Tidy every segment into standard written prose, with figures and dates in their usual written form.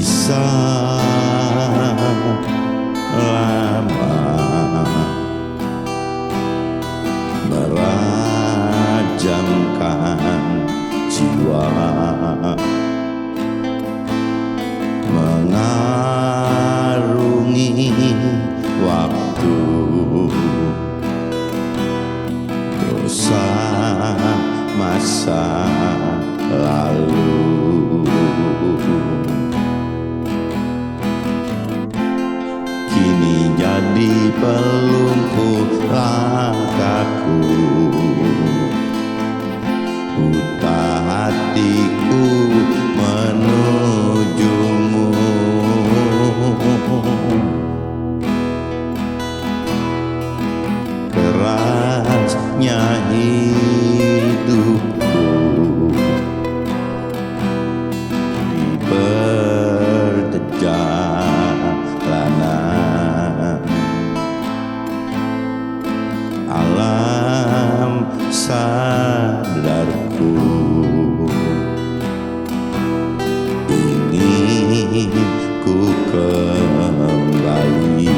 kisah lama merajamkan jiwa, mengarungi waktu, dosa masa lalu. Kini jadi pelumpuh langkahku, buta hatiku menujumu. Kerasnya hidupku di perjalanan alam sadarku, ingin ku kembali.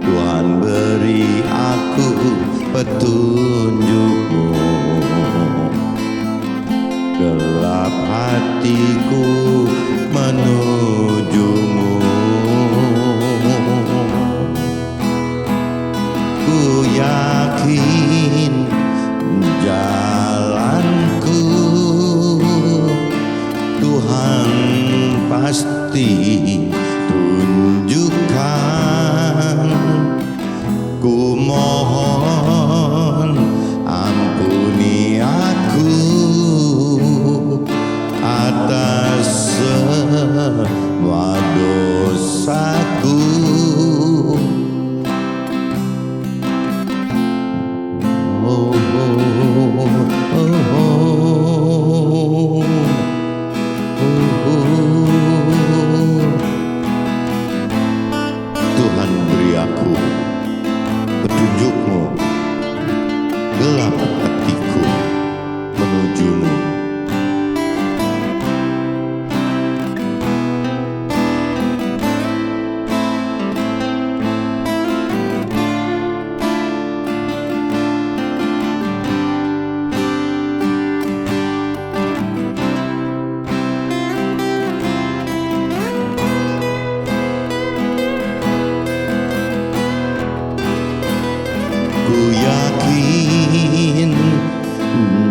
Tuhan beri aku petunjuk-Mu, gelap hatiku menuju-Mu. Ku yakin jalanku Tuhan pasti tunjukkan. Ku mohon ampuni aku atas semua dosaku. Oh, oh, oh, oh, oh, oh. Tuhan beri aku petunjuk-Mu, gelap hatiku menuju-Mu. Ku yakin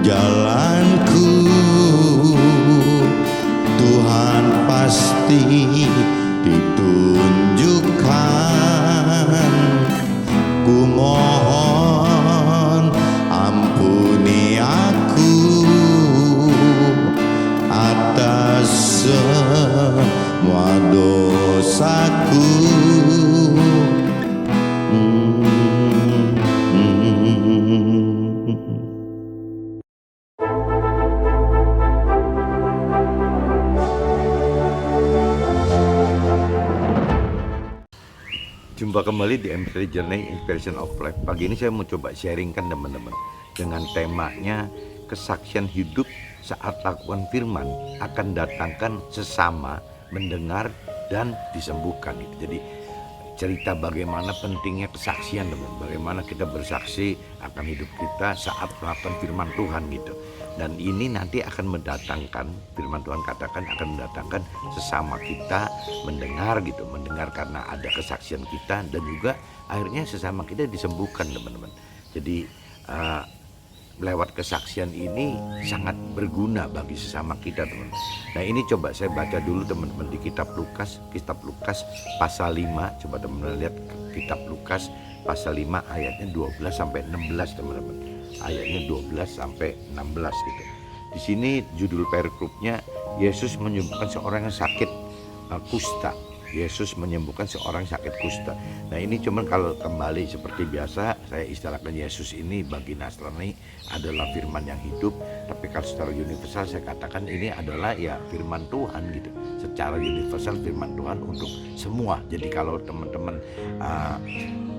jalanku Tuhan pasti ditunjukkan. Ku mohon ampuni aku atas semua dosaku. Jumpa kembali di MP3 Journey Inspiration of Life. Pagi ini saya mau coba sharingkan teman-teman dengan temanya kesaksian hidup saat lakukan firman akan datangkan sesama, mendengar dan disembuhkan. Jadi cerita bagaimana pentingnya kesaksian teman, bagaimana kita bersaksi akan hidup kita saat melakukan firman Tuhan gitu. Dan ini nanti akan mendatangkan, firman Tuhan katakan akan mendatangkan sesama kita mendengar gitu, mendengar karena ada kesaksian kita, dan juga akhirnya sesama kita disembuhkan teman-teman. Jadi lewat kesaksian ini sangat berguna bagi sesama kita teman. Nah ini coba saya baca dulu teman-teman di kitab Lukas pasal 5. Coba teman-teman lihat kitab Lukas pasal 5 ayatnya 12 sampai 16 teman-teman. Ayatnya 12 sampai 16 gitu. Di sini judul perikopnya Yesus menyembuhkan seorang yang sakit kusta. Yesus menyembuhkan seorang sakit kusta. Nah ini cuman kalau kembali seperti biasa saya istilahkan Yesus ini bagi Nasrani adalah firman yang hidup. Tapi kalau secara universal saya katakan ini adalah ya firman Tuhan gitu. Secara universal firman Tuhan untuk semua. Jadi kalau teman-teman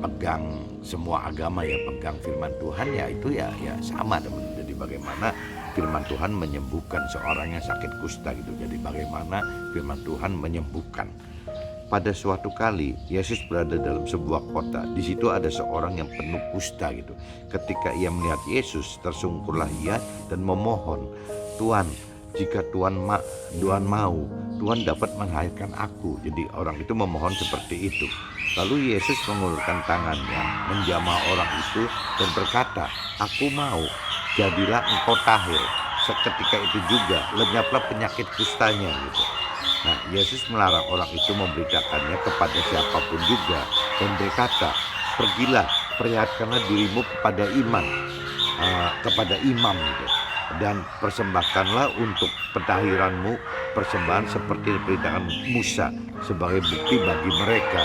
pegang semua agama ya pegang firman Tuhan ya itu ya sama teman. Jadi bagaimana firman Tuhan menyembuhkan seorang yang sakit kusta gitu. Jadi bagaimana firman Tuhan menyembuhkan. Pada suatu kali Yesus berada dalam sebuah kota. Di situ ada seorang yang penuh kusta gitu. Ketika ia melihat Yesus, tersungkurlah ia dan memohon, "Tuhan, jika Tuhan mau, Tuhan dapat melahirkan aku." Jadi orang itu memohon seperti itu. Lalu Yesus mengulurkan tangannya, menjamah orang itu dan berkata, "Aku mau, jadilah engkau tahir." Seketika itu juga lenyaplah penyakit kustanya gitu. Nah, Yesus melarang orang itu memberitakannya kepada siapapun juga dan berkata, "Pergilah, perlihatkanlah dirimu kepada kepada imam gitu, dan persembahkanlah untuk pentahiranmu persembahan seperti diperintahkan Musa sebagai bukti bagi mereka."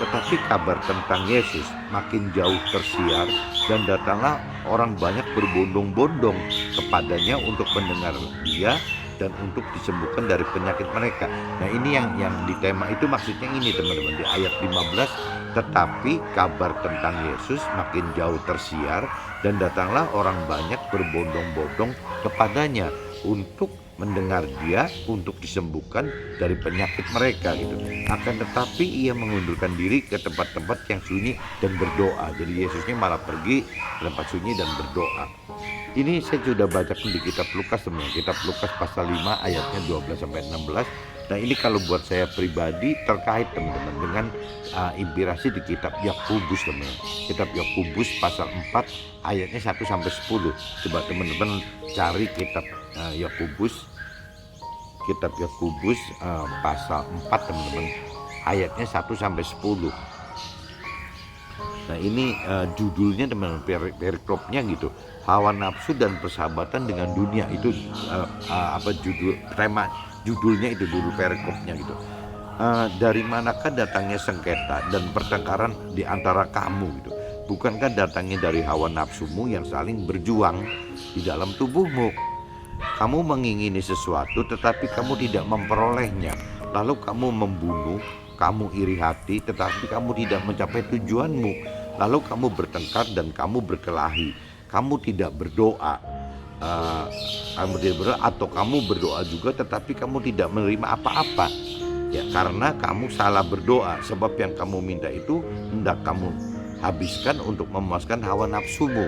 Tetapi kabar tentang Yesus makin jauh tersiar dan datanglah orang banyak berbondong-bondong kepadanya untuk mendengar dia dan untuk disembuhkan dari penyakit mereka. Nah, ini yang di tema itu maksudnya ini teman-teman, di ayat 15, tetapi kabar tentang Yesus makin jauh tersiar dan datanglah orang banyak berbondong-bondong kepadanya untuk mendengar dia, untuk disembuhkan dari penyakit mereka gitu. Akan tetapi ia mengundurkan diri ke tempat-tempat yang sunyi dan berdoa. Jadi Yesusnya malah pergi ke tempat sunyi dan berdoa. Ini saya sudah bacakan di kitab Lukas teman-teman. Kitab Lukas pasal 5 ayatnya 12-16. Nah, ini kalau buat saya pribadi terkait teman-teman dengan inspirasi di kitab Yakobus teman-teman. Kitab Yakobus pasal 4 ayatnya 1-10. Coba teman-teman cari kitab Yakobus. Kitab Yakobus pasal 4 teman-teman. Ayatnya 1-10. Nah, ini judulnya teman-teman, perikopnya gitu. Hawa nafsu dan persahabatan dengan dunia, itu judulnya itu dulu perikopnya gitu. Dari manakah datangnya sengketa dan pertengkaran di antara kamu gitu? Bukankah datangnya dari hawa nafsumu yang saling berjuang di dalam tubuhmu? Kamu mengingini sesuatu tetapi kamu tidak memperolehnya. Lalu kamu membunuh, kamu iri hati tetapi kamu tidak mencapai tujuanmu. Lalu kamu bertengkar dan kamu berkelahi. Kamu tidak berdoa, atau kamu berdoa juga tetapi kamu tidak menerima apa-apa. Ya, karena kamu salah berdoa, sebab yang kamu minta itu hendak kamu habiskan untuk memuaskan hawa nafsumu.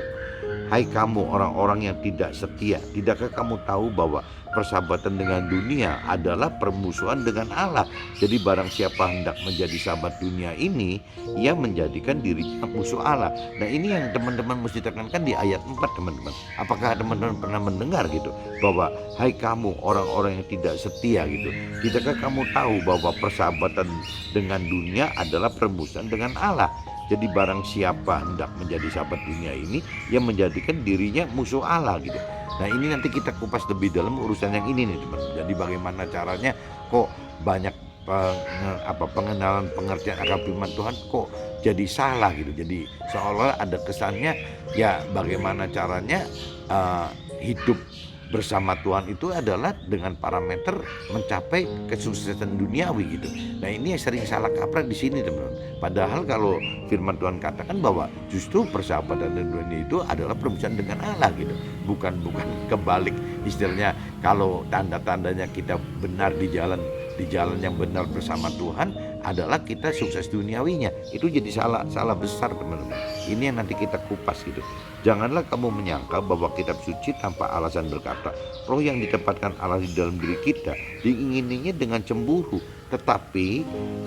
Hai kamu orang-orang yang tidak setia, tidakkah kamu tahu bahwa persahabatan dengan dunia adalah permusuhan dengan Allah? Jadi barang siapa hendak menjadi sahabat dunia ini, ia menjadikan dirinya musuh Allah. Nah, ini yang teman-teman mesti tekankan di ayat 4 teman-teman. Apakah teman-teman pernah mendengar gitu bahwa hai kamu orang-orang yang tidak setia gitu, tidakkah kamu tahu bahwa persahabatan dengan dunia adalah permusuhan dengan Allah? Jadi barang siapa hendak menjadi sahabat dunia ini, ia menjadikan dirinya musuh Allah gitu. Nah, ini nanti kita kupas lebih dalam urusan yang ini nih teman. Jadi bagaimana caranya kok banyak pengenalan pengertian akan firman Tuhan kok jadi salah gitu. Jadi seolah ada kesannya ya bagaimana caranya hidup bersama Tuhan itu adalah dengan parameter mencapai kesuksesan duniawi gitu. Nah, ini yang sering salah kaprah di sini teman-teman. Padahal kalau firman Tuhan katakan bahwa justru persahabatan dan dunia itu adalah permusuhan dengan Allah gitu. Bukan kebalik istilahnya. Kalau tanda-tandanya kita benar di jalan yang benar bersama Tuhan adalah kita sukses duniawinya. Itu jadi salah besar teman-teman. Ini yang nanti kita kupas gitu. Janganlah kamu menyangka bahwa kitab suci tanpa alasan berkata, roh yang ditempatkan Allah di dalam diri kita diingininya dengan cemburu. Tetapi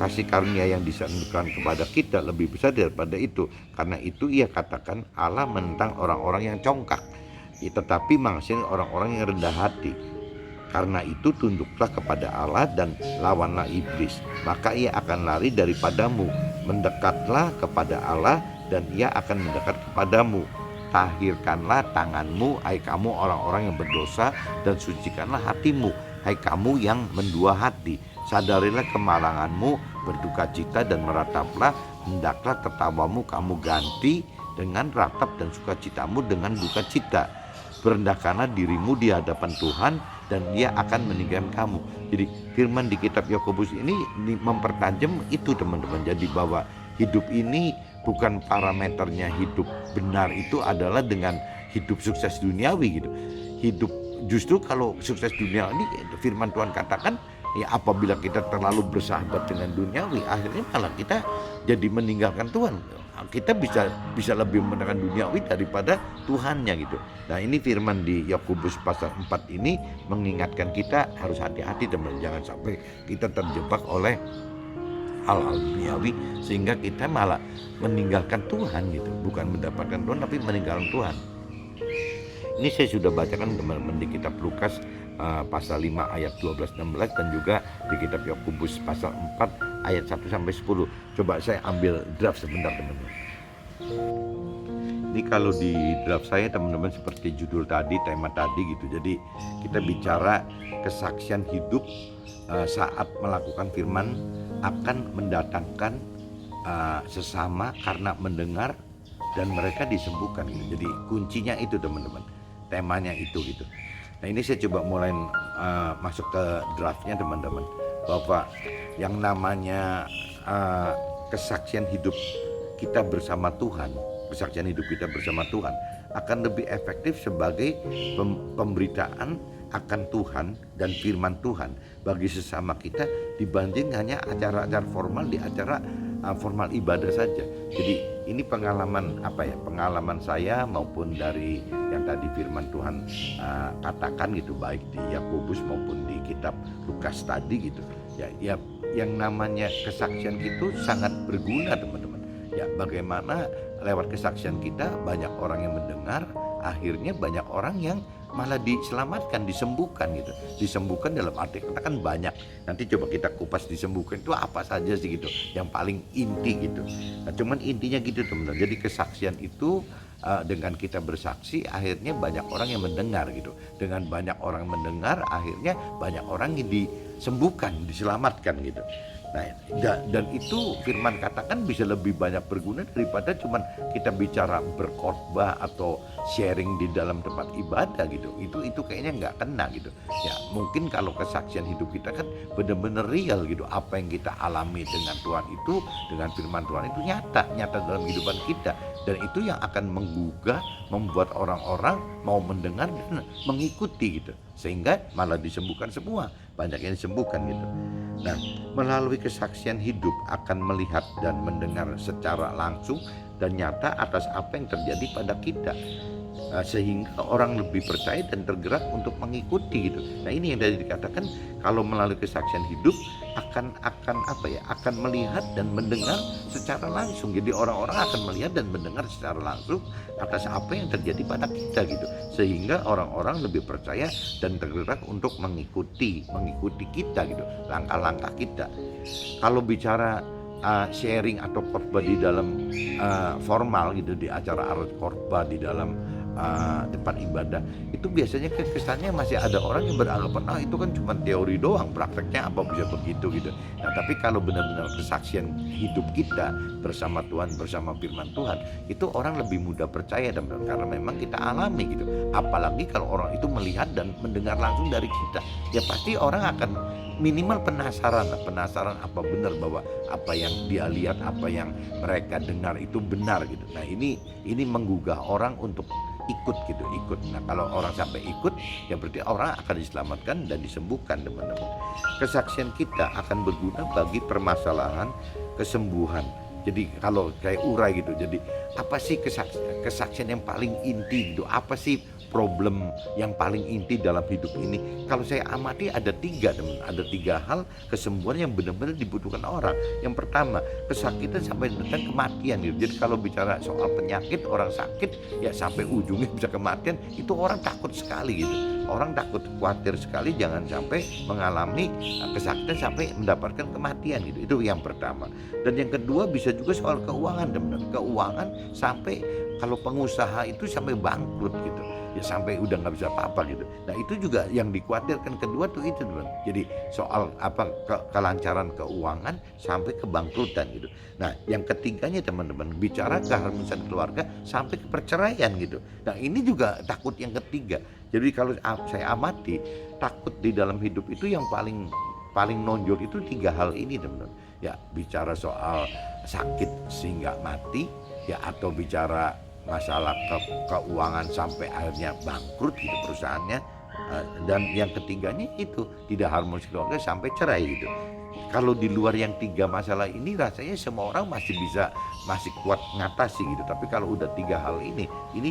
kasih karunia yang disandarkan kepada kita lebih besar daripada itu. Karena itu ia katakan Allah menentang orang-orang yang congkak, tetapi mengasihi orang-orang yang rendah hati. Karena itu tunduklah kepada Allah dan lawanlah iblis, maka ia akan lari daripadamu. Mendekatlah kepada Allah dan ia akan mendekat kepadamu. Tahirkanlah tanganmu, hai kamu orang-orang yang berdosa, dan sucikanlah hatimu, hai kamu yang mendua hati. Sadarilah kemalanganmu, berduka cita dan merataplah. Hendaklah tertawamu kamu ganti dengan ratap dan sukacitamu dengan duka cita. Berendahkanlah dirimu di hadapan Tuhan dan dia akan meninggikan kamu. Jadi firman di kitab Yakobus ini mempertajam itu teman-teman. Jadi bahwa hidup ini bukan parameternya hidup benar itu adalah dengan hidup sukses duniawi gitu. hidup. Justru kalau sukses dunia ini, firman Tuhan katakan, ya apabila kita terlalu bersahabat dengan duniawi, akhirnya malah kita jadi meninggalkan Tuhan. Kita bisa lebih menekan duniawi daripada Tuhannya gitu. Nah, ini firman di Yakobus pasal 4 ini mengingatkan kita harus hati-hati teman, jangan sampai kita terjebak oleh hal-hal duniawi sehingga kita malah meninggalkan Tuhan gitu, bukan mendapatkan Tuhan tapi meninggalkan Tuhan. Ini saya sudah bacakan teman-teman di kitab Lukas pasal 5 ayat 12-16 dan juga di kitab Yakobus pasal 4 ayat 1 sampai 10. Coba saya ambil draft sebentar teman-teman. Ini kalau di draft saya teman-teman seperti judul tadi, tema tadi gitu. Jadi kita bicara kesaksian hidup saat melakukan firman akan mendatangkan sesama karena mendengar dan mereka disembuhkan gitu. Jadi kuncinya itu teman-teman, temanya itu gitu. Nah, ini saya coba mulai masuk ke draftnya teman-teman, bahwa yang namanya kesaksian hidup kita bersama Tuhan, kesaksian hidup kita bersama Tuhan akan lebih efektif sebagai pemberitaan akan Tuhan dan firman Tuhan bagi sesama kita dibanding hanya acara-acara formal di acara formal ibadah saja. Jadi ini pengalaman pengalaman saya maupun dari yang tadi firman Tuhan katakan gitu, baik di Yakobus maupun di kitab Lukas tadi gitu. Ya yang namanya kesaksian itu sangat berguna teman-teman. Ya bagaimana lewat kesaksian kita banyak orang yang mendengar, akhirnya banyak orang yang malah diselamatkan, disembuhkan gitu. Disembuhkan dalam arti kata kan banyak. Nanti coba kita kupas disembuhkan itu apa saja sih gitu, yang paling inti gitu. Nah cuman intinya gitu teman-teman. Jadi kesaksian itu dengan kita bersaksi akhirnya banyak orang yang mendengar gitu. Dengan banyak orang mendengar akhirnya banyak orang yang disembuhkan, diselamatkan gitu. Nah, dan itu firman katakan bisa lebih banyak berguna daripada cuman kita bicara berkhotbah atau sharing di dalam tempat ibadah gitu. Itu kayaknya nggak kena gitu. Ya mungkin kalau kesaksian hidup kita kan benar-benar real gitu. Apa yang kita alami dengan Tuhan itu, dengan firman Tuhan itu nyata dalam kehidupan kita. Dan itu yang akan menggugah, membuat orang-orang mau mendengar dan mengikuti gitu. Sehingga malah disembuhkan semua, banyak yang disembuhkan gitu. Nah, melalui kesaksian hidup akan melihat dan mendengar secara langsung dan nyata atas apa yang terjadi pada kita, sehingga orang lebih percaya dan tergerak untuk mengikuti gitu. Nah ini yang tadi dikatakan, kalau melalui kesaksian hidup akan melihat dan mendengar secara langsung. Jadi orang-orang akan melihat dan mendengar secara langsung atas apa yang terjadi pada kita gitu, sehingga orang-orang lebih percaya dan tergerak untuk mengikuti kita gitu, langkah-langkah kita. Kalau bicara sharing atau khotbah di dalam formal gitu, di acara arus khotbah di dalam tempat ibadah, itu biasanya kesannya masih ada orang yang beranggapan itu kan cuma teori doang, prakteknya apa bisa begitu gitu. Nah tapi kalau benar-benar kesaksian hidup kita bersama Tuhan, bersama firman Tuhan, itu orang lebih mudah percaya dan karena memang kita alami gitu. Apalagi kalau orang itu melihat dan mendengar langsung dari kita, ya pasti orang akan minimal penasaran apa benar bahwa apa yang dia lihat, apa yang mereka dengar itu benar gitu. Nah ini menggugah orang untuk ikut. Nah kalau orang sampai ikut, ya berarti orang akan diselamatkan dan disembuhkan teman-teman. Kesaksian kita akan berguna bagi permasalahan kesembuhan. Jadi kalau kayak urai gitu, jadi apa sih kesaksian yang paling inti gitu, apa sih problem yang paling inti dalam hidup ini? Kalau saya amati ada tiga hal kesembuhan yang benar-benar dibutuhkan orang. Yang pertama, kesakitan sampai datang kematian gitu. Jadi kalau bicara soal penyakit, orang sakit ya sampai ujungnya bisa kematian, itu orang takut sekali gitu. Orang takut, khawatir sekali jangan sampai mengalami kesakitan sampai mendapatkan kematian gitu. Itu yang pertama. Dan yang kedua bisa juga soal keuangan teman-teman. Keuangan sampai kalau pengusaha itu sampai bangkrut gitu, ya sampai udah nggak bisa apa-apa gitu. Nah itu juga yang dikhawatirkan kedua tuh itu teman. Jadi soal kelancaran keuangan sampai kebangkrutan gitu. Nah yang ketiganya teman-teman, bicara keharmonisan keluarga sampai ke perceraian gitu. Nah ini juga takut yang ketiga. Jadi kalau saya amati, takut di dalam hidup itu yang paling nonjol itu tiga hal ini teman-teman. Ya bicara soal sakit sehingga mati, ya atau bicara masalah keuangan sampai akhirnya bangkrut gitu perusahaannya. Dan yang ketiganya itu tidak harmonis keluarga sampai cerai gitu. Kalau di luar yang 3 masalah ini rasanya semua orang masih kuat ngatasi gitu. Tapi kalau udah 3 hal ini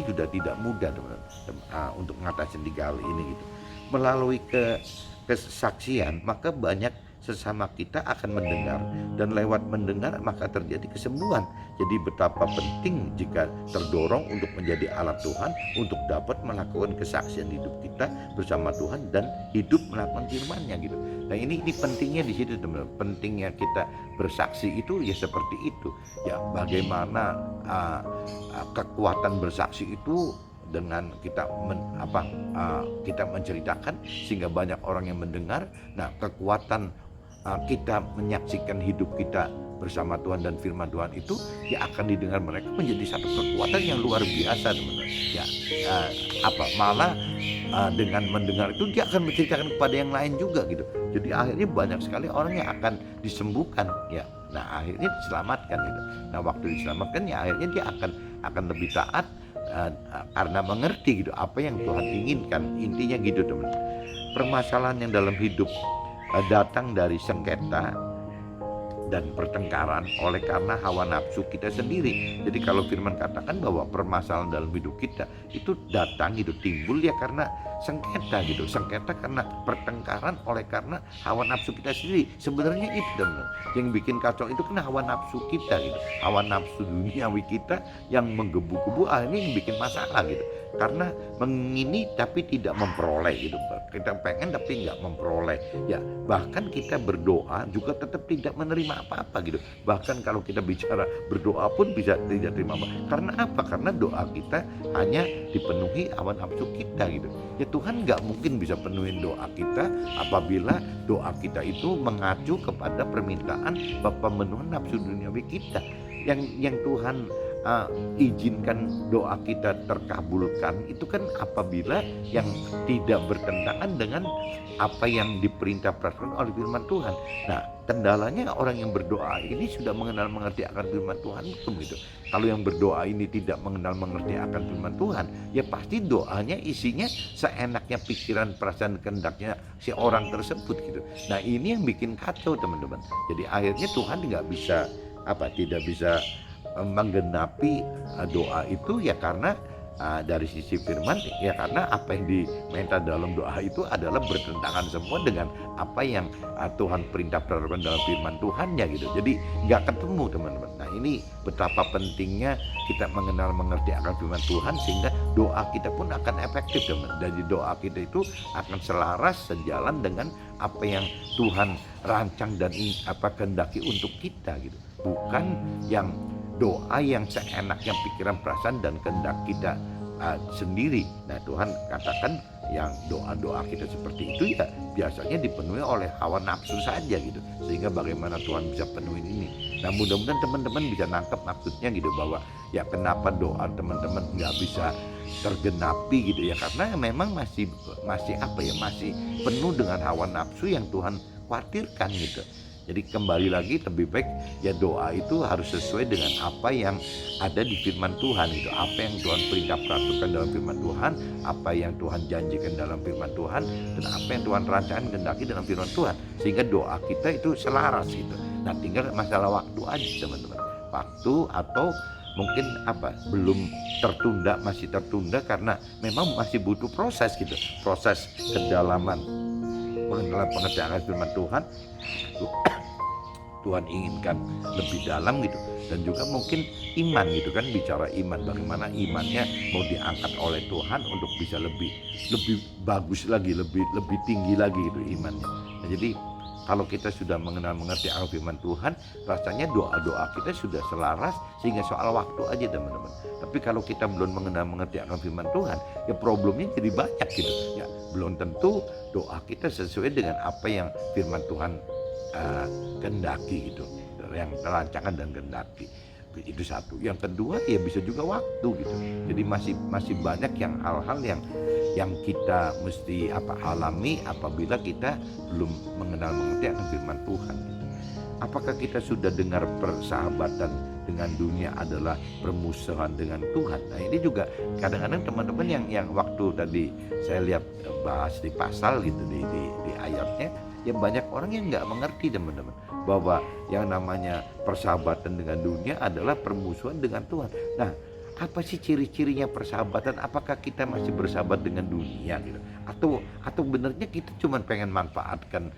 sudah tidak mudah teman-teman, untuk ngatasi 3 hal ini gitu. Melalui kesaksian maka banyak sesama kita akan mendengar, dan lewat mendengar maka terjadi kesembuhan. Jadi betapa penting jika terdorong untuk menjadi alat Tuhan untuk dapat melakukan kesaksian hidup kita bersama Tuhan dan hidup melakukan firman-Nya gitu. Nah ini pentingnya di situ teman-teman. Pentingnya kita bersaksi itu ya seperti itu. Ya bagaimana kekuatan bersaksi itu dengan kita kita menceritakan sehingga banyak orang yang mendengar. Nah kekuatan kita menyaksikan hidup kita bersama Tuhan dan firman Tuhan itu ya akan didengar mereka menjadi satu kekuatan yang luar biasa teman-teman. Ya malah dengan mendengar itu dia akan menceritakan kepada yang lain juga gitu. Jadi akhirnya banyak sekali orang yang akan disembuhkan ya. Nah akhirnya diselamatkan gitu. Nah waktu diselamatkan ya akhirnya dia akan lebih taat karena mengerti gitu apa yang Tuhan inginkan. Intinya gitu teman. Permasalahan yang dalam hidup datang dari sengketa dan pertengkaran oleh karena hawa nafsu kita sendiri. Jadi kalau firman katakan bahwa permasalahan dalam hidup kita itu datang gitu, timbul ya karena sengketa gitu. Sengketa karena pertengkaran oleh karena hawa nafsu kita sendiri. Sebenarnya itu teman, yang bikin kacau itu kan hawa nafsu kita gitu. Hawa nafsu duniawi kita yang menggebu-gebu akhirnya yang bikin masalah gitu. Karena mengini tapi tidak memperoleh gitu. Kita pengen tapi nggak memperoleh. Ya bahkan kita berdoa juga tetap tidak menerima apa-apa gitu. Bahkan kalau kita bicara berdoa pun bisa tidak terima apa. Karena apa? Karena doa kita hanya dipenuhi hawa nafsu kita gitu. Ya Tuhan nggak mungkin bisa penuhin doa kita apabila doa kita itu mengacu kepada permintaan pemenuhan nafsu duniawi kita. Yang Tuhan izinkan doa kita terkabulkan itu kan apabila yang tidak bertentangan dengan apa yang diperintah peraturan oleh firman Tuhan. Nah kendalanya orang yang berdoa ini sudah mengenal mengerti akan firman Tuhan belum gitu. Kalau yang berdoa ini tidak mengenal mengerti akan firman Tuhan, ya pasti doanya isinya seenaknya pikiran, perasaan, kehendaknya si orang tersebut gitu. Nah ini yang bikin kacau teman-teman. Jadi akhirnya Tuhan tidak bisa menggenapi doa itu ya karena dari sisi firman ya karena apa yang diminta dalam doa itu adalah bertentangan semua dengan apa yang Tuhan perintah peraturan dalam firman Tuhannya gitu. Jadi nggak ketemu teman-teman. Nah ini betapa pentingnya kita mengenal mengerti akan firman Tuhan sehingga doa kita pun akan efektif teman. Jadi doa kita itu akan selaras sejalan dengan apa yang Tuhan rancang dan kehendaki untuk kita gitu. Bukan yang doa yang seenaknya pikiran, perasaan dan kehendak kita sendiri. Nah Tuhan katakan yang doa-doa kita seperti itu ya biasanya dipenuhi oleh hawa nafsu saja gitu. Sehingga bagaimana Tuhan bisa penuhin ini. Nah mudah-mudahan teman-teman bisa nangkep maksudnya gitu, bahwa ya kenapa doa teman-teman nggak bisa tergenapi gitu ya, karena memang masih penuh dengan hawa nafsu yang Tuhan khawatirkan gitu. Jadi kembali lagi lebih baik ya doa itu harus sesuai dengan apa yang ada di firman Tuhan gitu. Apa yang Tuhan perintah peraturan dalam firman Tuhan, apa yang Tuhan janjikan dalam firman Tuhan, dan apa yang Tuhan rancangkan kehendaki dalam firman Tuhan. Sehingga doa kita itu selaras gitu. Nah tinggal masalah waktu aja teman-teman. Waktu atau mungkin belum tertunda, masih tertunda karena memang masih butuh proses gitu. Proses kedalaman mengenal pengertian firman Tuhan. Tuhan inginkan lebih dalam gitu, dan juga mungkin iman gitu kan, bicara iman, bagaimana imannya mau diangkat oleh Tuhan untuk bisa lebih bagus lagi, lebih tinggi lagi gitu imannya. Nah, jadi kalau kita sudah mengenal mengerti akan firman Tuhan, rasanya doa-doa kita sudah selaras, sehingga soal waktu aja teman-teman. Tapi kalau kita belum mengenal mengerti akan firman Tuhan, ya problemnya jadi banyak gitu. Ya belum tentu doa kita sesuai dengan apa yang firman Tuhan kehendaki gitu, yang rancangan dan kehendaki. Itu satu. Yang kedua ya bisa juga waktu gitu. Jadi masih banyak yang hal-hal yang kita mesti alami apabila kita belum mengenal mengerti akan firman Tuhan gitu. Apakah kita sudah dengar persahabatan dengan dunia adalah permusuhan dengan Tuhan. Nah ini juga kadang-kadang teman-teman yang waktu tadi saya lihat bahas di pasal gitu di ayatnya, ya banyak orang yang nggak mengerti teman-teman, bahwa yang namanya persahabatan dengan dunia adalah permusuhan dengan Tuhan. Nah, apa sih ciri-cirinya persahabatan? Apakah kita masih bersahabat dengan dunia gitu? Atau benarnya kita cuma pengen manfaatkan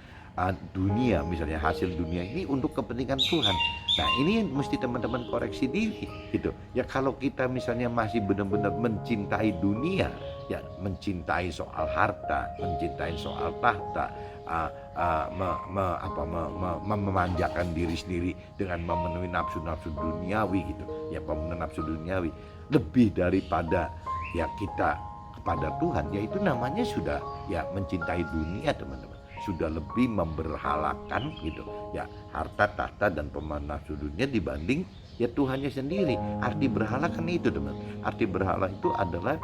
dunia, misalnya hasil dunia ini untuk kepentingan Tuhan. Nah ini mesti teman-teman koreksi diri gitu ya. Kalau kita misalnya masih benar-benar mencintai dunia, ya mencintai soal harta, mencintai soal tahta, memanjakan diri sendiri dengan memenuhi nafsu-nafsu duniawi gitu ya, pemenuhan nafsu duniawi lebih daripada ya kita kepada Tuhan, ya itu namanya sudah ya mencintai dunia teman-teman, sudah lebih memberhalakan gitu ya harta tahta dan pemenuhan nafsu dunia dibanding ya Tuhannya sendiri. Arti berhala kan itu teman, arti berhala itu adalah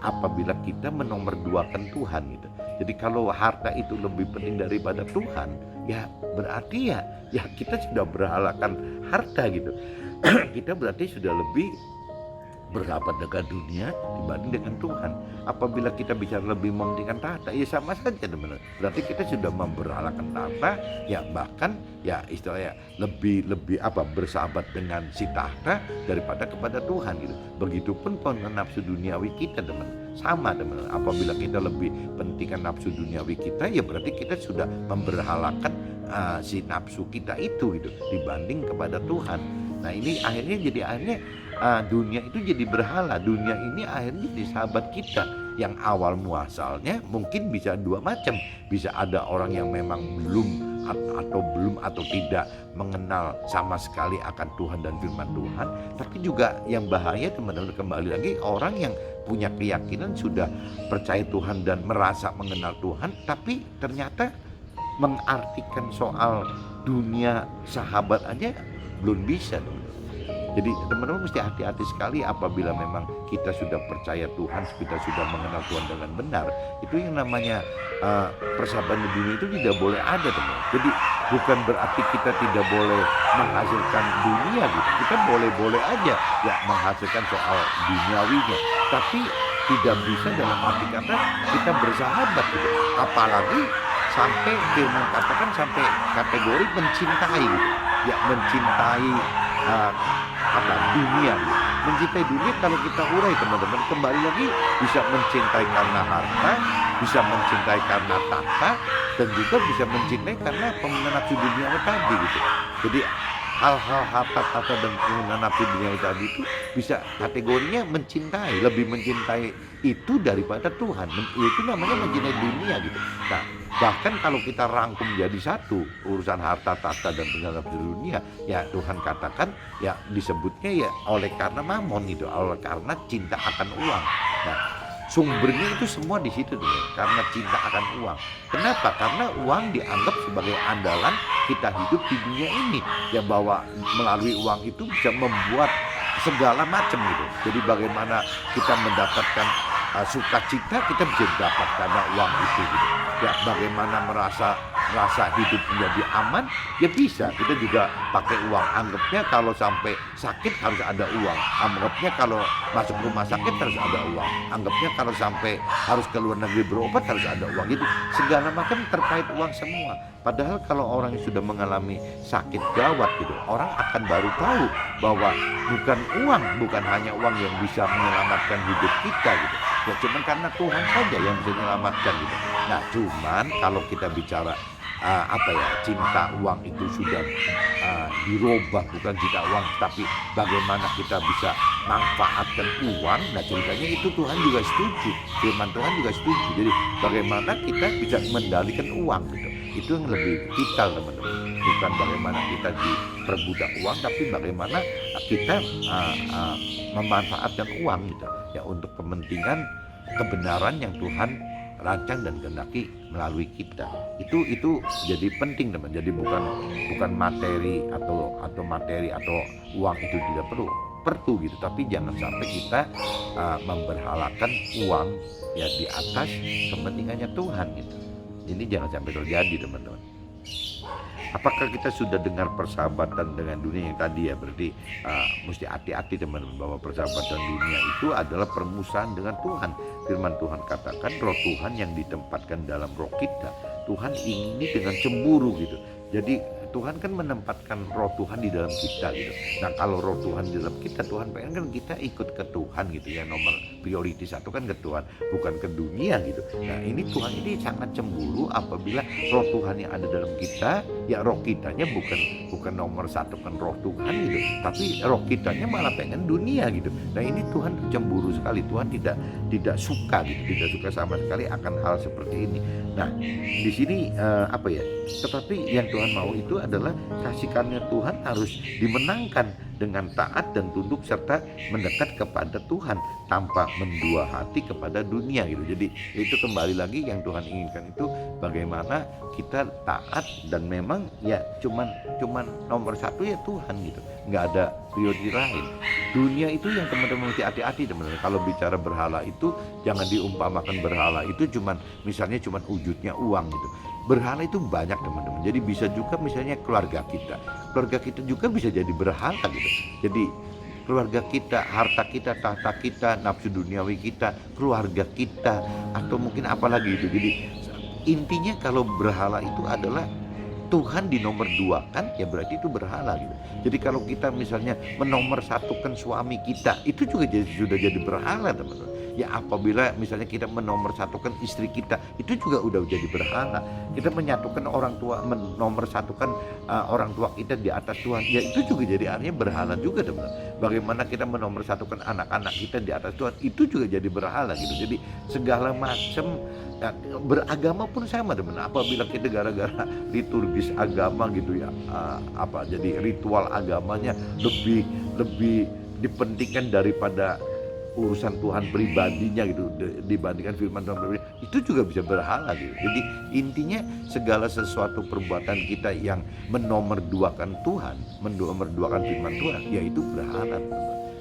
apabila kita menomorduakan Tuhan gitu. Jadi kalau harta itu lebih penting daripada Tuhan, ya berarti ya kita sudah berhalakan harta gitu. Kita berarti sudah lebih bersahabat dengan dunia dibanding dengan Tuhan. Apabila kita bicara lebih mementingkan tahta, ya sama saja teman-teman. Berarti kita sudah memberhalakan tahta, ya bahkan ya istilahnya lebih bersahabat dengan si tahta daripada kepada Tuhan gitu. Begitupun nafsu duniawi kita teman, sama teman. Apabila kita lebih pentingkan nafsu duniawi kita, ya berarti kita sudah memberhalakan si nafsu kita itu gitu dibanding kepada Tuhan. Nah ini akhirnya dunia itu jadi berhala. Dunia ini akhirnya jadi sahabat kita. Yang awal muasalnya mungkin bisa dua macam. Bisa ada orang yang memang belum atau tidak mengenal sama sekali akan Tuhan dan firman Tuhan. Tapi juga yang bahaya teman-teman, kembali lagi orang yang punya keyakinan sudah percaya Tuhan dan merasa mengenal Tuhan, tapi ternyata mengartikan soal dunia sahabat aja belum bisa. Jadi teman-teman mesti hati-hati sekali apabila memang kita sudah percaya Tuhan, kita sudah mengenal Tuhan dengan benar. Itu yang namanya persahabatan di dunia itu tidak boleh ada teman. Jadi bukan berarti kita tidak boleh menghasilkan dunia gitu. Kita boleh-boleh aja ya menghasilkan soal duniawinya, tapi tidak bisa dalam arti kata kita bersahabat gitu. Apalagi sampai firman katakan sampai kategori mencintai gitu. Ya mencintai dunia. Mencintai dunia kalau kita urai teman-teman, kembali lagi bisa mencintai karena harta, bisa mencintai karena tahta, dan juga bisa mencintai karena pemenuhan nafsu dunia tadi gitu. Jadi hal-hal harta tahta dan pemenuhan nafsu dunia tadi itu bisa kategorinya mencintai, lebih mencintai itu daripada Tuhan. Itu namanya mencintai dunia gitu. Nah bahkan kalau kita rangkum jadi satu, urusan harta tahta dan pemenuhan nafsu dunia, ya Tuhan katakan ya disebutnya ya oleh karena mamon gitu, oleh karena cinta akan uang. Nah sumbernya itu semua di situ tuh, karena cinta akan uang. Kenapa? Karena uang dianggap sebagai andalan kita hidup di dunia ini, ya bahwa melalui uang itu bisa membuat segala macam gitu. Jadi bagaimana kita mendapatkan sukacita, kita bisa dapat karena uang itu gitu. Ya bagaimana merasa hidup menjadi aman, ya bisa. Kita juga pakai uang. Anggapnya kalau sampai sakit harus ada uang. Anggapnya kalau masuk rumah sakit harus ada uang. Anggapnya kalau sampai harus ke luar negeri berobat harus ada uang. Gitu. Segala macam terkait uang semua. Padahal kalau orang yang sudah mengalami sakit gawat gitu, orang akan baru tahu bahwa bukan hanya uang yang bisa menyelamatkan hidup kita gitu. Ya cuman karena Tuhan saja yang bisa menyelamatkan gitu. Nah cuman kalau kita bicara cinta uang itu sudah dirubah, bukan cinta uang tapi bagaimana kita bisa manfaatkan uang. Nah ceritanya itu Tuhan juga setuju, firman Tuhan juga setuju. Jadi bagaimana kita bisa mengendalikan uang gitu, itu yang lebih vital teman-teman. Bukan bagaimana kita diperbudak uang, tapi bagaimana kita memanfaatkan uang gitu ya untuk kepentingan kebenaran yang Tuhan rancang dan kehendaki melalui kita. Itu jadi penting teman. Jadi bukan materi atau uang itu tidak perlu gitu, tapi jangan sampai kita memberhalakan uang ya di atas kepentingannya Tuhan gitu. Ini jangan sampai terjadi teman-teman. Apakah kita sudah dengar persahabatan dengan dunia yang tadi ya? Berarti mesti hati-hati teman-teman, bahwa persahabatan dunia itu adalah permusuhan dengan Tuhan. Firman Tuhan katakan roh Tuhan yang ditempatkan dalam roh kita, Tuhan ingini dengan cemburu gitu. Jadi Tuhan kan menempatkan roh Tuhan di dalam kita gitu. Nah kalau roh Tuhan di dalam kita, Tuhan pengen kan kita ikut ke Tuhan gitu ya. Nomor prioritas satu kan ke Tuhan, bukan ke dunia gitu. Nah ini Tuhan ini sangat cemburu apabila roh Tuhan yang ada dalam kita, ya roh kitanya bukan nomor satu kan roh Tuhan gitu, tapi roh kitanya malah pengen dunia gitu. Nah ini Tuhan cemburu sekali. Tuhan tidak suka gitu, tidak suka sama sekali akan hal seperti ini. Nah di sini tetapi yang Tuhan mau itu adalah kasih karunia Tuhan harus dimenangkan dengan taat dan tunduk serta mendekat kepada Tuhan tanpa mendua hati kepada dunia gitu. Jadi itu kembali lagi yang Tuhan inginkan itu bagaimana kita taat dan memang ya cuman nomor satu ya Tuhan gitu, nggak ada prioritas lain. Dunia itu yang teman-teman mesti hati-hati teman-teman. Kalau bicara berhala itu jangan diumpamakan berhala itu misalnya wujudnya uang gitu. Berhala itu banyak teman-teman. Jadi bisa juga misalnya keluarga kita juga bisa jadi berhala gitu. Jadi keluarga kita, harta kita, tahta kita, nafsu duniawi kita, keluarga kita, atau mungkin apalagi itu. Jadi intinya kalau berhala itu adalah Tuhan di nomor dua kan, ya berarti itu berhala gitu. Jadi kalau kita misalnya menomor satukan suami kita, itu juga sudah jadi berhala teman-teman. Ya apabila misalnya kita menomor satukan istri kita, itu juga udah jadi berhala. Kita menyatukan orang tua, menomor satukan orang tua kita di atas Tuhan, ya itu juga jadi artinya berhala juga teman-teman. Bagaimana kita menomor satukan anak-anak kita di atas Tuhan, itu juga jadi berhala gitu. Jadi segala macam beragama pun sama teman. Apabila kita gara-gara liturgis agama gitu ya, jadi ritual agamanya lebih dipentingkan daripada urusan Tuhan pribadinya gitu dibandingkan firman Tuhan pribadi, itu juga bisa berhala gitu. Jadi intinya segala sesuatu perbuatan kita yang menomorduakan Tuhan, menomorduakan firman Tuhan, yaitu berhala.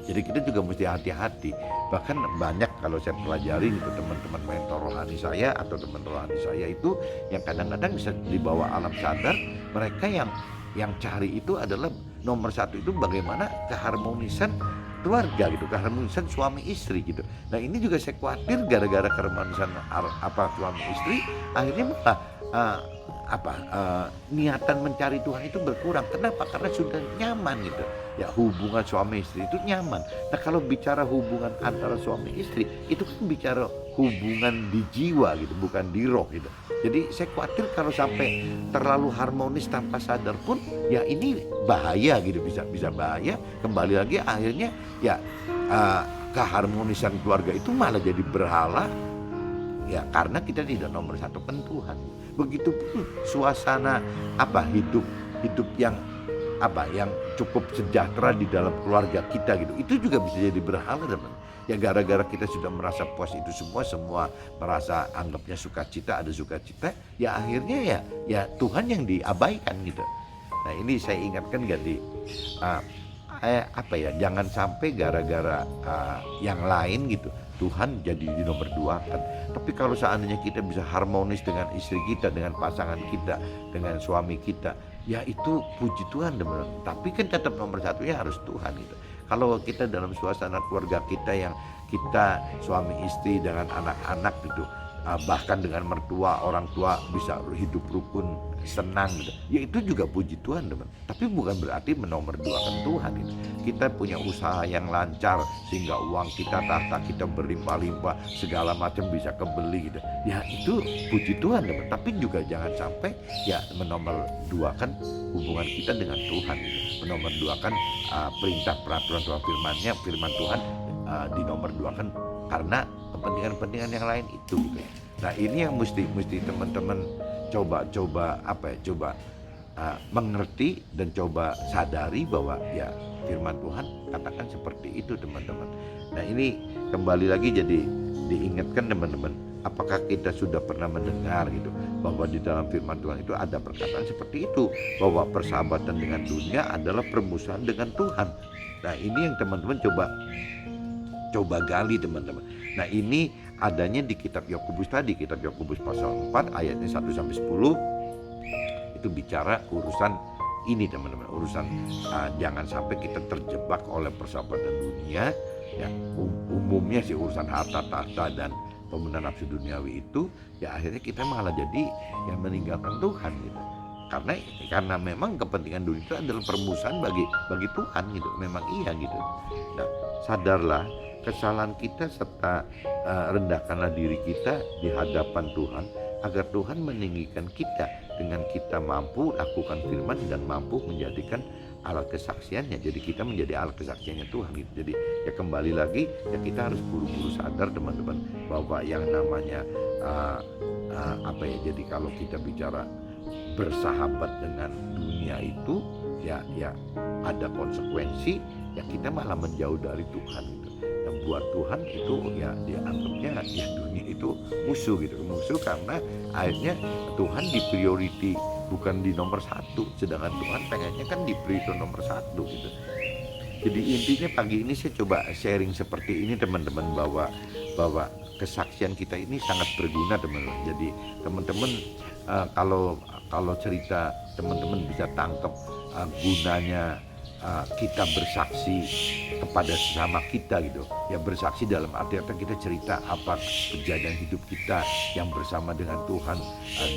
Jadi kita juga mesti hati-hati. Bahkan banyak kalau saya pelajari itu teman-teman mentor rohani saya atau teman rohani saya itu yang kadang-kadang bisa dibawa alam sadar, mereka yang cari itu adalah nomor satu itu bagaimana keharmonisan keluarga gitu, keharmonisan suami istri gitu. Nah ini juga saya khawatir gara-gara keharmonisan suami istri akhirnya malah niatan mencari Tuhan itu berkurang. Kenapa? Karena sudah nyaman gitu. Ya hubungan suami istri itu nyaman. Nah kalau bicara hubungan antara suami istri itu kan bicara hubungan di jiwa gitu, bukan di roh gitu. Jadi saya khawatir kalau sampai terlalu harmonis tanpa sadar pun ya ini bahaya gitu, bisa bahaya. Kembali lagi akhirnya ya keharmonisan keluarga itu malah jadi berhala ya, karena kita tidak nomor satukan Tuhan. Begitupun suasana hidup yang cukup sejahtera di dalam keluarga kita gitu, itu juga bisa jadi berhala teman. Ya gara-gara kita sudah merasa puas itu semua merasa anggapnya sukacita, ada sukacita, ya akhirnya ya Tuhan yang diabaikan gitu. Nah ini saya ingatkan jangan sampai gara-gara yang lain gitu Tuhan jadi dinomorduakan. Tapi kalau seandainya kita bisa harmonis dengan istri kita, dengan pasangan kita, dengan suami kita, ya itu puji Tuhan teman-teman. Tapi kan tetap nomor satunya harus Tuhan gitu. Kalau kita dalam suasana keluarga kita yang kita suami istri dengan anak-anak gitu, bahkan dengan mertua, orang tua bisa hidup rukun, senang gitu, ya itu juga puji Tuhan teman. Tapi bukan berarti menomorduakan Tuhan gitu. Kita punya usaha yang lancar sehingga uang kita, tahta kita berlimpah-limpah, segala macam bisa kebeli gitu, ya itu puji Tuhan teman. Tapi juga jangan sampai ya menomorduakan hubungan kita dengan Tuhan gitu. Menomorduakan perintah peraturan Tuhan, firman Tuhan dinomorduakan karena kepentingan-kepentingan yang lain itu gitu. Nah ini yang mesti teman-teman coba mengerti dan coba sadari bahwa ya firman Tuhan katakan seperti itu teman-teman. Nah ini kembali lagi jadi diingatkan teman-teman, apakah kita sudah pernah mendengar gitu bahwa di dalam firman Tuhan itu ada perkataan seperti itu, bahwa persahabatan dengan dunia adalah permusuhan dengan Tuhan. Nah ini yang teman-teman coba gali teman-teman. Nah ini adanya di kitab Yakobus tadi, kitab Yakobus pasal 4 ayatnya 1-10. Itu itu bicara urusan ini teman-teman, urusan jangan sampai kita terjebak oleh persahabatan dunia. Ya umumnya sih urusan harta tahta dan pemenuhan nafsu duniawi itu, ya akhirnya kita malah jadi yang meninggalkan Tuhan gitu. Karena memang kepentingan dunia itu adalah permusuhan bagi Tuhan gitu, memang iya gitu. Nah, sadarlah kesalahan kita serta rendahkanlah diri kita di hadapan Tuhan agar Tuhan meninggikan kita dengan kita mampu lakukan firman dan mampu menjadikan alat kesaksiannya. Jadi kita menjadi alat kesaksiannya Tuhan gitu. Jadi ya kembali lagi ya kita harus buru-buru sadar teman-teman bahwa yang namanya jadi kalau kita bicara bersahabat dengan dunia itu ya ada konsekuensi, ya kita malah menjauh dari Tuhan gitu. Dan buat Tuhan itu ya dianggapnya ya dunia itu musuh gitu, musuh karena akhirnya Tuhan di priority bukan di nomor satu, sedangkan Tuhan pengennya kan di priority nomor satu gitu. Jadi intinya pagi ini saya coba sharing seperti ini teman-teman, bahwa kesaksian kita ini sangat berguna teman-teman. Jadi teman-teman kalau cerita teman-teman bisa tangkap gunanya kita bersaksi kepada sesama kita gitu. Ya bersaksi dalam arti kita cerita apa kejadian hidup kita yang bersama dengan Tuhan,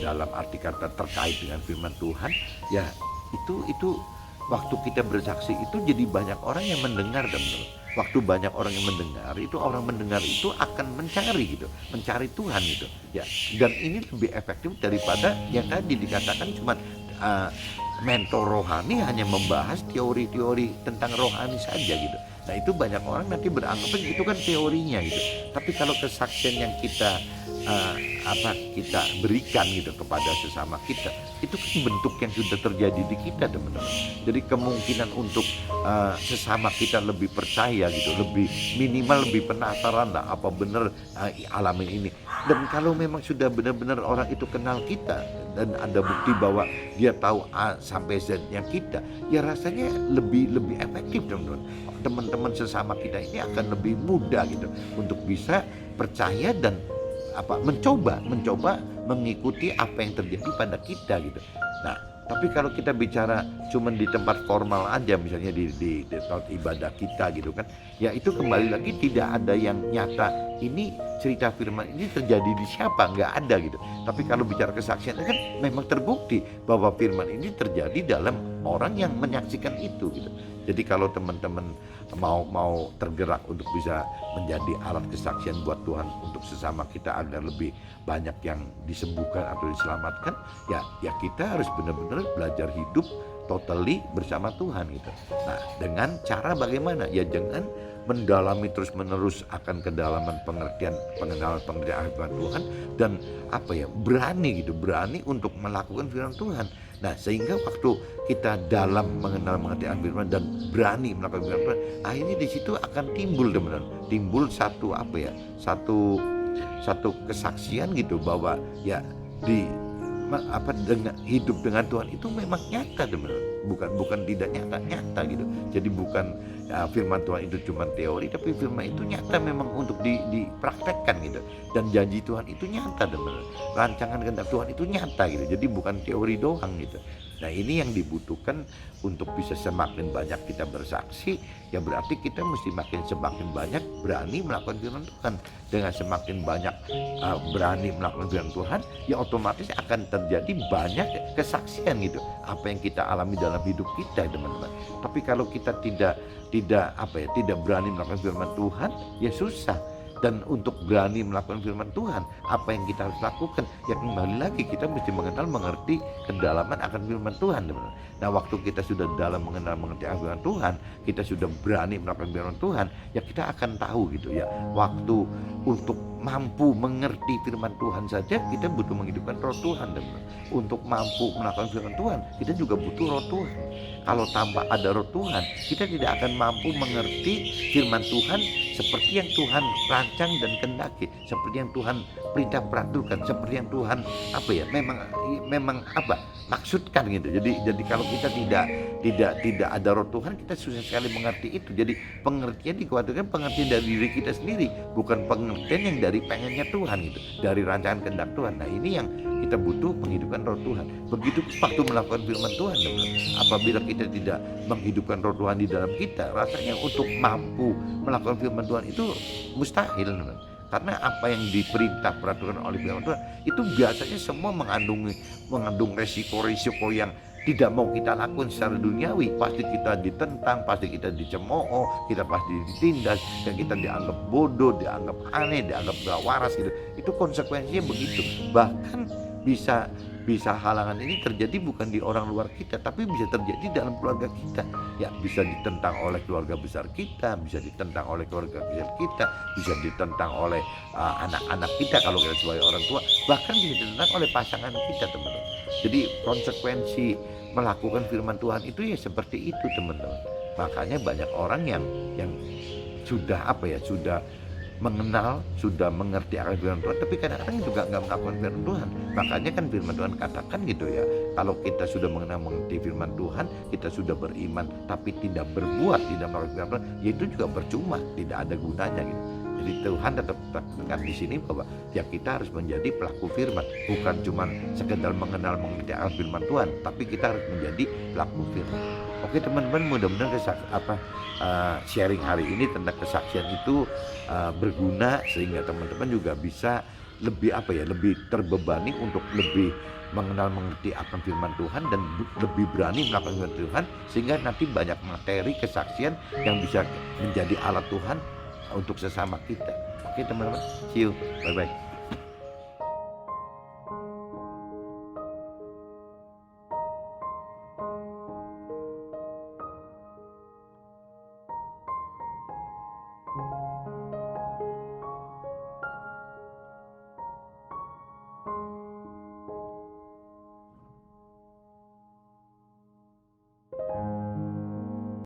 dalam arti kata terkait dengan firman Tuhan. Ya itu waktu kita bersaksi itu jadi banyak orang yang mendengar teman-teman. Waktu banyak orang yang mendengar itu, orang mendengar itu akan mencari Tuhan gitu. Ya, dan ini lebih efektif daripada yang tadi dikatakan cuma mentor rohani hanya membahas teori-teori tentang rohani saja gitu. Nah itu banyak orang nanti beranggapan itu kan teorinya gitu. Tapi kalau kesaksian yang kita kita berikan gitu kepada sesama kita, itu kan bentuk yang sudah terjadi di kita teman-teman. Jadi kemungkinan untuk sesama kita lebih percaya gitu, lebih minimal lebih penasaran lah apa benar alamin ini. Dan kalau memang sudah benar-benar orang itu kenal kita dan ada bukti bahwa dia tahu A sampai Z yang kita, ya rasanya lebih efektif teman-teman. Teman-teman sesama kita ini akan lebih mudah gitu untuk bisa percaya dan mencoba mengikuti apa yang terjadi pada kita gitu. Nah, tapi kalau kita bicara cuma di tempat formal aja, misalnya di tempat ibadah kita gitu kan, ya itu kembali lagi tidak ada yang nyata ini cerita firman ini terjadi di siapa, nggak ada gitu. Tapi kalau bicara kesaksian kan memang terbukti bahwa firman ini terjadi dalam orang yang menyaksikan itu gitu. Jadi kalau teman-teman mau tergerak untuk bisa menjadi alat kesaksian buat Tuhan untuk sesama kita agar lebih banyak yang disembuhkan atau diselamatkan, ya kita harus benar-benar belajar hidup totally bersama Tuhan gitu. Nah, dengan cara bagaimana? Ya jangan mendalami terus-menerus akan kedalaman pengenalan firman Tuhan dan berani untuk melakukan firman Tuhan. Nah, sehingga waktu kita dalam mengerti firman dan berani melakukan firman Tuhan, akhirnya di situ akan timbul teman-teman, satu kesaksian gitu bahwa ya dengan hidup dengan Tuhan itu memang nyata teman-teman, bukan tidak nyata gitu. Jadi bukan firman Tuhan itu cuma teori, tapi firman itu nyata memang untuk dipraktekkan gitu. Dan janji Tuhan itu nyata teman-teman, rancangan kehendak Tuhan itu nyata gitu. Jadi bukan teori doang gitu. Nah ini yang dibutuhkan untuk bisa semakin banyak kita bersaksi, ya berarti kita mesti semakin banyak berani melakukan firman Tuhan. Dengan semakin banyak berani melakukan firman Tuhan, ya otomatis akan terjadi banyak kesaksian gitu. Apa yang kita alami dalam hidup kita teman-teman. Tapi kalau kita tidak berani melakukan firman Tuhan, ya susah. Dan untuk berani melakukan firman Tuhan, apa yang kita harus lakukan? Ya kembali lagi kita mesti mengerti kedalaman akan firman Tuhan teman-teman. Nah waktu kita sudah dalam mengerti firman Tuhan, kita sudah berani melakukan firman Tuhan, ya kita akan tahu gitu ya. Waktu untuk mampu mengerti firman Tuhan saja kita butuh menghidupkan roh Tuhan teman-teman. Untuk mampu melakukan firman Tuhan kita juga butuh roh Tuhan. Kalau tanpa ada roh Tuhan, kita tidak akan mampu mengerti firman Tuhan seperti yang Tuhan rancang dan kehendaki, seperti yang Tuhan perintah peraturkan, seperti yang Tuhan memang maksudkan gitu. Jadi kalau kita tidak ada roh Tuhan, kita susah sekali mengerti itu. Jadi pengertian dikhawatirkan pengertian dari diri kita sendiri, bukan pengertian yang dari pengennya Tuhan gitu, dari rancangan kehendak Tuhan. Nah ini yang kita butuh menghidupkan roh Tuhan. Begitu waktu melakukan firman Tuhan, teman. Apabila kita tidak menghidupkan roh Tuhan di dalam kita, rasanya untuk mampu melakukan firman Tuhan itu mustahil, teman. Karena apa yang diperintah peraturan oleh firman Tuhan itu biasanya semua mengandung resiko-resiko yang tidak mau kita lakukan secara duniawi. Pasti kita ditentang, pasti kita dicemooh, kita pasti ditindas, dan kita dianggap bodoh, dianggap aneh, dianggap gak waras gitu. Itu konsekuensinya begitu. Bahkan bisa bisa halangan ini terjadi bukan di orang luar kita, tapi bisa terjadi dalam keluarga kita. Ya, bisa ditentang oleh keluarga besar kita, bisa ditentang oleh keluarga kecil kita, bisa ditentang oleh anak-anak kita kalau kita sebagai orang tua, bahkan bisa ditentang oleh pasangan kita, teman-teman. Jadi konsekuensi melakukan firman Tuhan itu ya seperti itu, teman-teman. Makanya banyak orang yang sudah sudah mengenal, sudah mengerti akan firman Tuhan, tapi kadang-kadang juga nggak melakukan firman Tuhan. Makanya kan firman Tuhan katakan gitu ya, kalau kita sudah mengerti firman Tuhan, kita sudah beriman, tapi tidak berbuat, tidak melakukan firman Tuhan, ya itu juga percuma, tidak ada gunanya gitu. Jadi Tuhan tetap tekankan di sini bahwa ya kita harus menjadi pelaku firman, bukan cuma sekedar mengenal mengerti akan firman Tuhan, tapi kita harus menjadi pelaku firman. Oke teman-teman, mudah-mudahan sharing hari ini tentang kesaksian itu berguna, sehingga teman-teman juga bisa lebih lebih terbebani untuk lebih mengenal mengerti akan firman Tuhan dan lebih berani melakukan firman Tuhan, sehingga nanti banyak materi kesaksian yang bisa menjadi alat Tuhan untuk sesama kita. Oke teman-teman, see you, bye bye.